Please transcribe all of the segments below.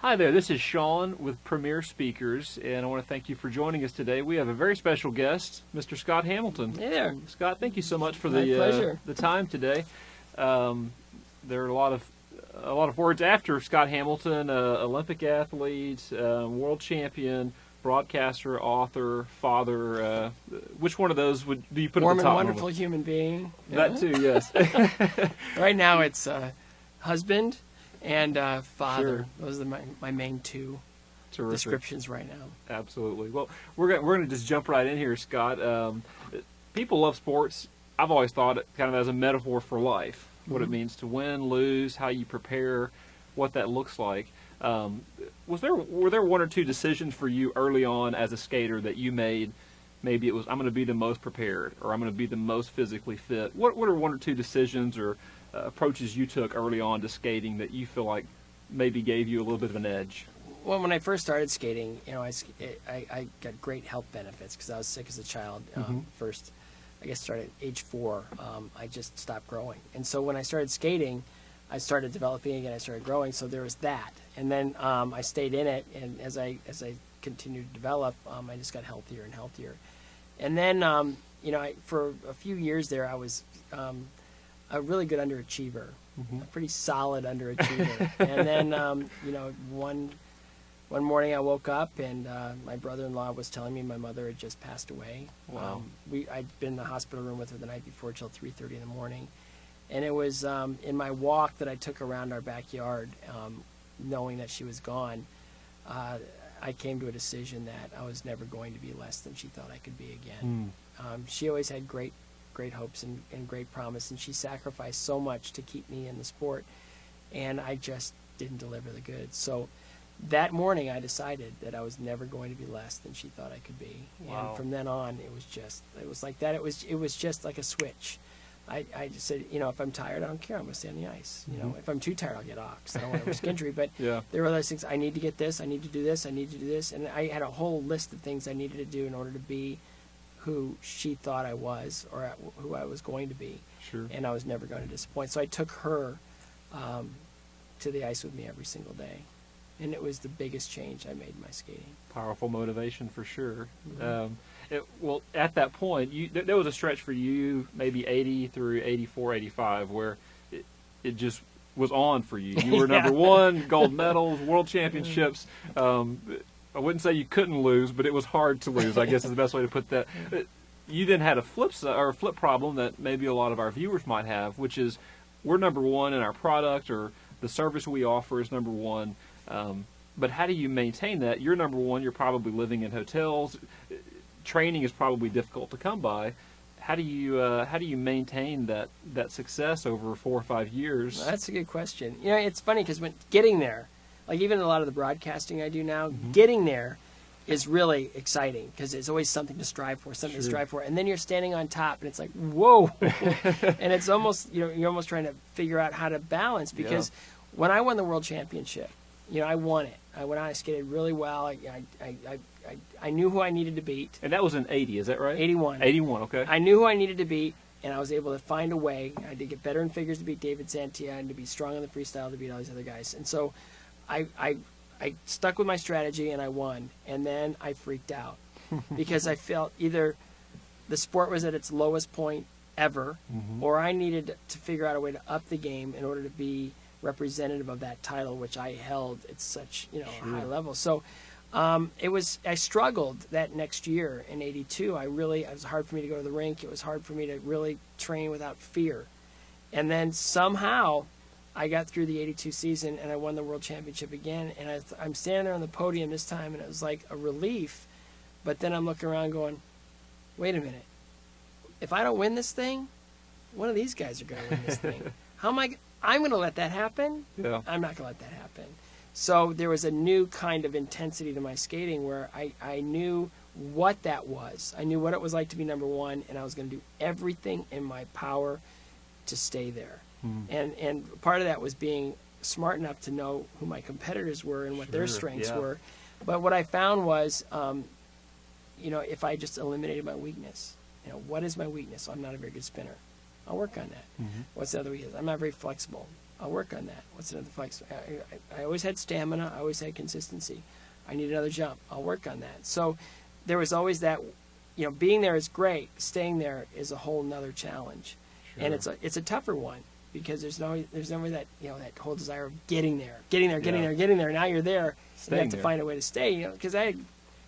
Hi there, this is Sean with Premier Speakers, and I want to thank you for joining us today. We have a very special guest, Mr. Scott Hamilton. Hey there. Scott, thank you so much for My pleasure. the time today. There are a lot of words after Scott Hamilton: Olympic athlete, world champion, broadcaster, author, father. Which one of those do you put Warm at the top? and wonderful human being. That too, yes. Right now it's husband and father. Sure. Those are my main two Terrific. descriptions right now. Absolutely. Well, we're going to just jump right in here, Scott. People love sports. I've always thought it kind of as a metaphor for life, what it means to win, lose, how you prepare, what that looks like. Were there one or two decisions for you early on as a skater that you made? Maybe it was, I'm going to be the most prepared, or I'm going to be the most physically fit. What are one or two decisions or approaches you took early on to skating that you feel like maybe gave you a little bit of an edge? Well, when I first started skating, I got great health benefits because I was sick as a child. First, I guess started at age 4. I just stopped growing, and so when I started skating, I started developing again. I started growing, so there was that, and then I stayed in it, and as I continued to develop, I just got healthier and healthier, and then for a few years there, I was a really good underachiever, a pretty solid underachiever, and then one morning I woke up and my brother-in-law was telling me my mother had just passed away. Wow. I'd been in the hospital room with her the night before till 3:30 in the morning. And it was in my walk that I took around our backyard, knowing that she was gone, I came to a decision that I was never going to be less than she thought I could be again. She always had great hopes and great promise, and she sacrificed so much to keep me in the sport, and I just didn't deliver the goods. So that morning I decided that I was never going to be less than she thought I could be. Wow. And from then on it was like that. It was just like a switch. I just said, if I'm tired, I don't care. I'm going to stay on the ice. If I'm too tired, I'll get off because I don't want to risk injury. But Yeah. there were other things. I need to get this. I need to do this. I need to do this. And I had a whole list of things I needed to do in order to be who she thought I was or who I was going to be. Sure. And I was never going to disappoint. So I took her to the ice with me every single day. And it was the biggest change I made in my skating. Powerful motivation for sure. Well, at that point, there was a stretch for you, maybe 80 through 84, 85, where it just was on for you. You were number one, gold medals, world championships. I wouldn't say you couldn't lose, but it was hard to lose, I guess is the best way to put that. You then had a flip problem that maybe a lot of our viewers might have, which is we're number one in our product or the service we offer is number one. But how do you maintain that? You're number one. You're probably living in hotels. Training is probably difficult to come by. How do you maintain that success over 4 or 5 years? That's a good question. It's funny because when getting there, like even a lot of the broadcasting I do now, getting there is really exciting because it's always something to strive for, something to strive for. And then you're standing on top and it's like, whoa. And it's almost, you're almost trying to figure out how to balance because when I won the world championship, I won it. I went out, I skated really well. I knew who I needed to beat. And that was in 80, is that right? 81. 81, okay. I knew who I needed to beat, and I was able to find a way. I had to get better in figures to beat David Santia and to be strong on the freestyle to beat all these other guys. And so I stuck with my strategy, and I won. And then I freaked out because I felt either the sport was at its lowest point ever, or I needed to figure out a way to up the game in order to be representative of that title, which I held at such a high level. So I struggled that next year in 82. It was hard for me to go to the rink. It was hard for me to really train without fear. And then somehow I got through the 82 season and I won the world championship again. And I'm standing there on the podium this time and it was like a relief. But then I'm looking around going, wait a minute. If I don't win this thing, one of these guys are going to win this thing. I'm going to let that happen? Yeah. I'm not going to let that happen. So there was a new kind of intensity to my skating where I knew what that was. I knew what it was like to be number one, and I was going to do everything in my power to stay there. And part of that was being smart enough to know who my competitors were and what their strengths were. But what I found was, if I just eliminated my weakness, what is my weakness? I'm not a very good spinner. I'll work on that. What's the other weakness? I'm not very flexible. I'll work on that. What's another flex? I always had stamina. I always had consistency. I need another jump. I'll work on that. So there was always that, being there is great. Staying there is a whole nother challenge. Sure. And it's a tougher one because there's never that, that whole desire of getting there. Now you're there. And you have to find a way to stay, because I had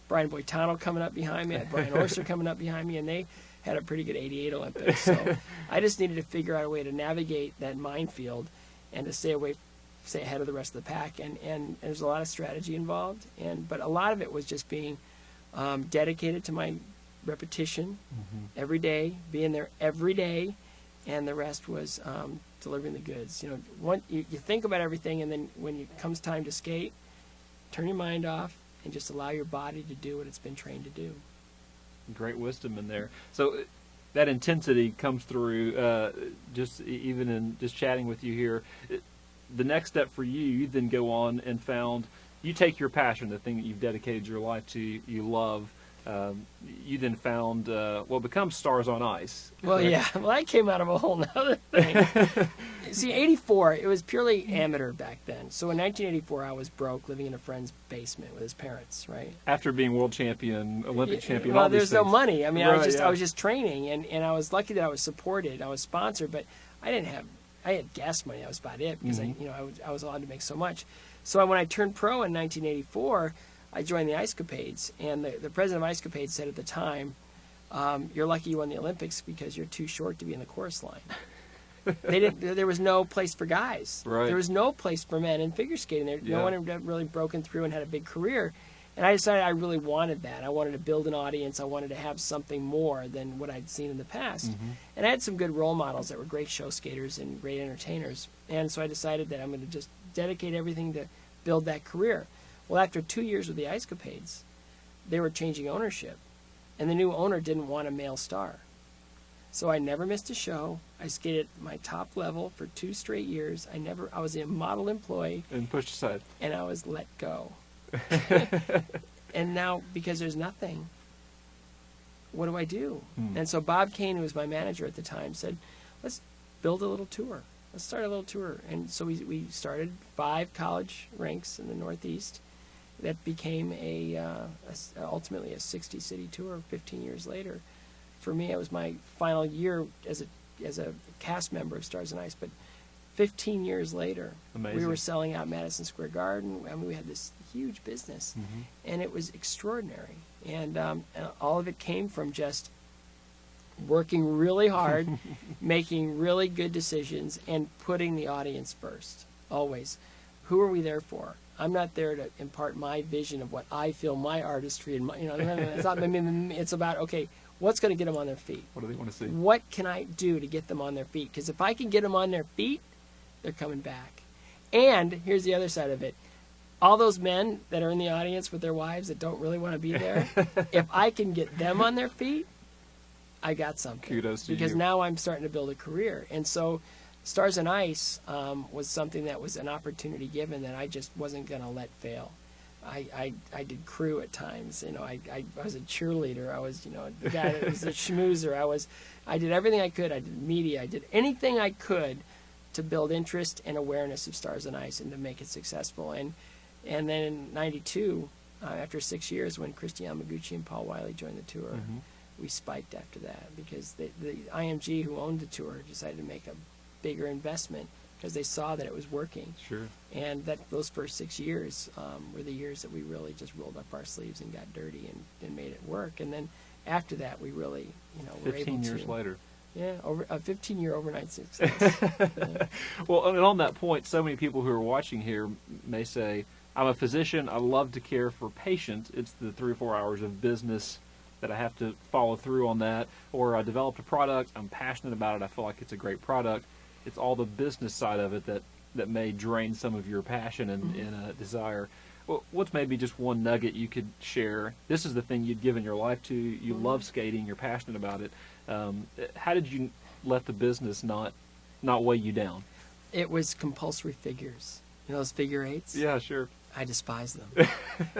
Brian Boitano coming up behind me, I had Brian Oyster coming up behind me, and they had a pretty good 88 Olympics. So I just needed to figure out a way to navigate that minefield and to stay ahead of the rest of the pack. And there's a lot of strategy involved, but a lot of it was just being dedicated to my repetition every day, being there every day, and the rest was delivering the goods. You think about everything, and then when it comes time to skate, turn your mind off and just allow your body to do what it's been trained to do. Great wisdom in there. So that intensity comes through just even in just chatting with you here. The next step for you then go on and you take your passion, the thing that you've dedicated your life to, you love. You then found what becomes Stars on Ice. Well, correct? Yeah. Well, that came out of a whole nother thing. See, 84, it was purely amateur back then. So in 1984, I was broke, living in a friend's basement with his parents, right? After being world champion, Olympic champion, well, all these there's things. no money. I mean, Right, I was just training, and I was lucky that I was supported. I was sponsored, but I had gas money. That was about it, because I was allowed to make so much. So when I turned pro in 1984, I joined the Ice Capades, and the president of Ice Capades said at the time, "You're lucky you won the Olympics because you're too short to be in the chorus line." There was no place for guys. Right. There was no place for men in figure skating. No one had really broken through and had a big career. And I decided I really wanted that. I wanted to build an audience. I wanted to have something more than what I'd seen in the past. And I had some good role models that were great show skaters and great entertainers. And so I decided that I'm going to just dedicate everything to build that career. Well, after 2 years with the Ice Capades, they were changing ownership. And the new owner didn't want a male star. So I never missed a show. I skated my top level for 2 straight years. I was a model employee. And pushed aside. And I was let go. And now, because there's nothing, what do I do? And so Bob Kane, who was my manager at the time, said, let's build a little tour. Let's start a little tour. And so we started 5 college rinks in the Northeast. That became ultimately a 60-city tour 15 years later. For me, it was my final year as a cast member of Stars on Ice, but 15 years later, Amazing. We were selling out Madison Square Garden. I mean, we had this huge business, and it was extraordinary. And all of it came from just working really hard, making really good decisions, and putting the audience first, always. Who are we there for? I'm not there to impart my vision of what I feel, my artistry, and it's not. I mean, it's about, okay, what's going to get them on their feet? What do they want to see? What can I do to get them on their feet? Because if I can get them on their feet, they're coming back. And here's the other side of it. All those men that are in the audience with their wives that don't really want to be there, if I can get them on their feet, I got something. Kudos to you. Because now I'm starting to build a career. And so Stars on Ice was something that was an opportunity given that I just wasn't going to let fail. I did crew at times. I was a cheerleader. I was the guy that was a schmoozer. I did everything I could. I did media. I did anything I could to build interest and awareness of Stars on Ice and to make it successful. And then in '92, after 6 years, when Christy Yamaguchi and Paul Wiley joined the tour, we spiked after that because the IMG, who owned the tour, decided to make a bigger investment because they saw that it was working. Sure. And those first 6 years were the years that we really just rolled up our sleeves and got dirty and made it work. And then after that, we really, were able to. 15 years later. Yeah, over a 15-year overnight success. Yeah. Well, and on that point, so many people who are watching here may say, I'm a physician, I love to care for patients. It's the 3 or 4 hours of business that I have to follow through on that. Or I developed a product, I'm passionate about it, I feel like it's a great product. It's all the business side of it that may drain some of your passion and desire. Well, what's maybe just one nugget you could share? This is the thing you'd given your life to. You love skating. You're passionate about it. How did you let the business not weigh you down? It was compulsory figures. Those figure eights? Yeah, sure. I despised them.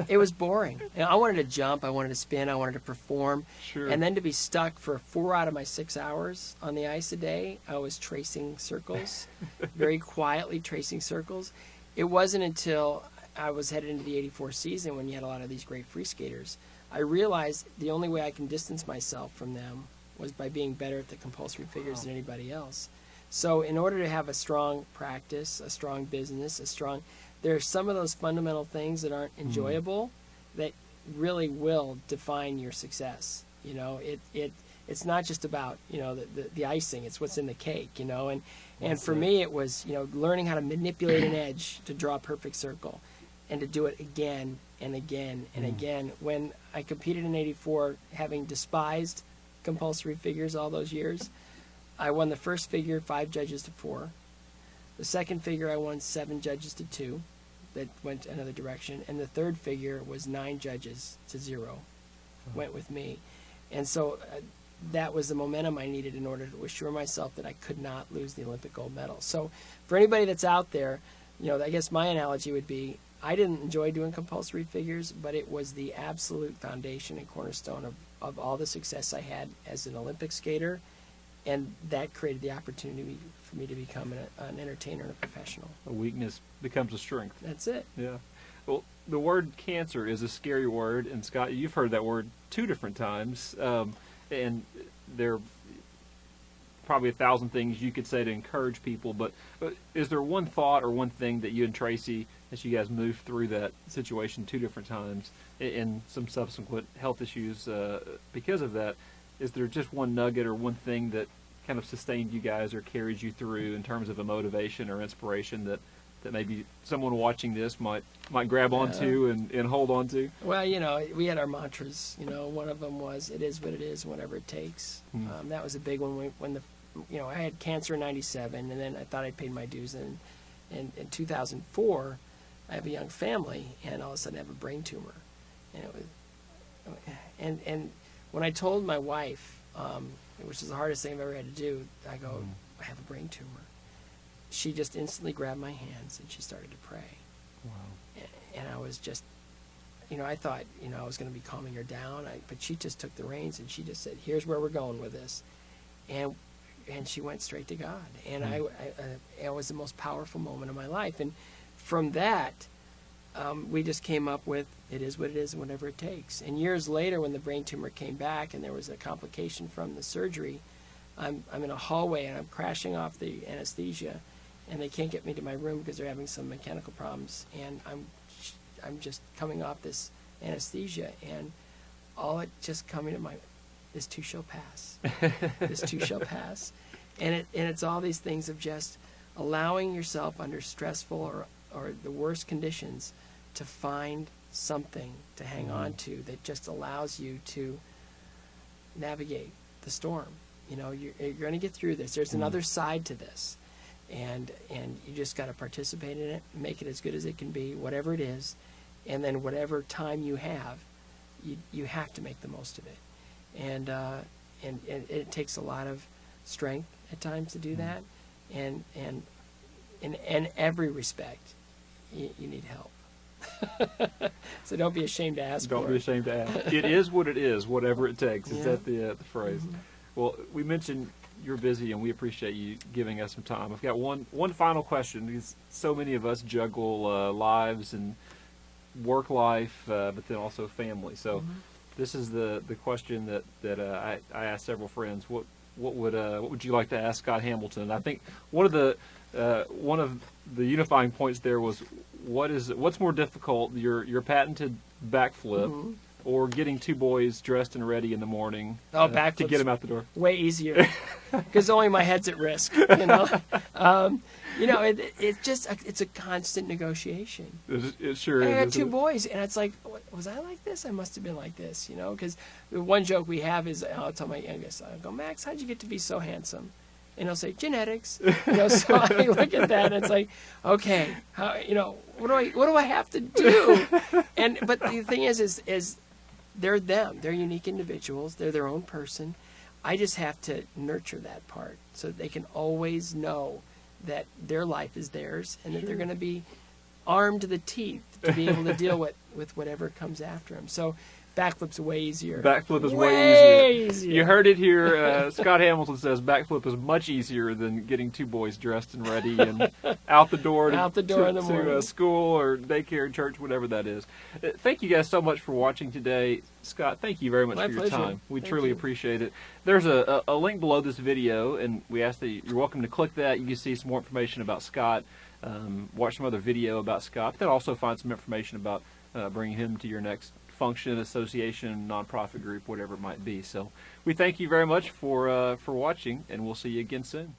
It was boring. You know, I wanted to jump, I wanted to spin, I wanted to perform. Sure. And then to be stuck for 4 out of my 6 hours on the ice a day, I was tracing circles, very quietly tracing circles. It wasn't until I was headed into the '84 season, when you had a lot of these great free skaters, I realized the only way I can distance myself from them was by being better at the compulsory figures than anybody else. So in order to have a strong practice, a strong business, there are some of those fundamental things that aren't enjoyable that really will define your success. You know, it's not just about, you know, the icing, it's what's in the cake, you know. And for me, it was, you know, learning how to manipulate an edge to draw a perfect circle and to do it again and again and again. When I competed in '84, having despised compulsory figures all those years, I won the first figure 5 judges to 4. The second figure I won 7 judges to 2. That went another direction. And the third figure was 9 judges to 0. Went with me. And so that was the momentum I needed in order to assure myself that I could not lose the Olympic gold medal. So for anybody that's out there, you know, I guess my analogy would be, I didn't enjoy doing compulsory figures, but it was the absolute foundation and cornerstone of all the success I had as an Olympic skater. And that created the opportunity for me to become an entertainer and a professional. A weakness becomes a strength. That's it. Yeah. Well, the word cancer is a scary word, and Scott, you've heard that word 2 different times, and there are probably 1,000 things you could say to encourage people, but is there one thought or one thing that you and Tracy, as you guys moved through that situation 2 different times and some subsequent health issues because of that, is there just one nugget or one thing that kind of sustained you guys or carried you through in terms of a motivation or inspiration that maybe someone watching this might grab onto and hold on to? Well, you know, we had our mantras. You know, one of them was, it is what it is, whatever it takes. That was a big one when I had cancer in '97, and then I thought I'd paid my dues. And in 2004, I have a young family, and all of a sudden I have a brain tumor. And it was, and when I told my wife, which is the hardest thing I've ever had to do, I go, I have a brain tumor. She just instantly grabbed my hands and she started to pray. Wow. And I was just, you know, I thought, you know, I was going to be calming her down, but she just took the reins and she just said, here's where we're going with this. And she went straight to God. And it was the most powerful moment of my life. And from that, we just came up with, it is what it is and whatever it takes. And years later, when the brain tumor came back and there was a complication from the surgery, I'm in a hallway and I'm crashing off the anesthesia, and they can't get me to my room because they're having some mechanical problems. And I'm just coming off this anesthesia, and all it just coming to mind, this too shall pass. This too shall pass. And it's all these things of just allowing yourself under stressful or the worst conditions to find something to hang on to that just allows you to navigate the storm. You know, you're going to get through this. There's another side to this, and you just got to participate in it, make it as good as it can be, whatever it is, and then whatever time you have, you have to make the most of it. And it takes a lot of strength at times to do that, and in every respect, you need help. So don't be ashamed to ask. Don't be ashamed to ask. It is what it is, whatever it takes. Is that the phrase? Well, we mentioned you're busy, and we appreciate you giving us some time. I've got one final question, because so many of us juggle lives and work life, but then also family. So this is the question that I asked several friends. What would you like to ask Scott Hamilton? I think one of the unifying points there was, what's more difficult, your patented backflip or getting 2 boys dressed and ready in the morning to get them out the door? Way easier, because only my head's at risk. You know, it's a constant negotiation. It sure is. I got 2 boys, and it's like, was I like this? I must have been like this, you know. Because the one joke we have is, I'll tell my youngest, I go, Max, how'd you get to be so handsome? And he'll say, genetics. You know, so I look at that, and it's like, okay, how, you know, what do I have to do? But the thing is they're them. They're unique individuals. They're their own person. I just have to nurture that part so that they can always know that their life is theirs, and that they're going to be armed to the teeth to be able to deal with whatever comes after him. So backflip's way easier. Backflip is way easier. You heard it here. Scott Hamilton says backflip is much easier than getting two boys dressed and ready and out the door Out the door in the to morning. school or daycare, church, whatever that is. Thank you guys so much for watching today. Scott, thank you very much My for your pleasure. time. We Thank truly you. appreciate it. There's a link below this video, and we ask that you're welcome to click that. You can see some more information about Scott, watch some other video about Scott, but then also find some information about bringing him to your next function, association, nonprofit group, whatever it might be. So we thank you very much for watching, and we'll see you again soon.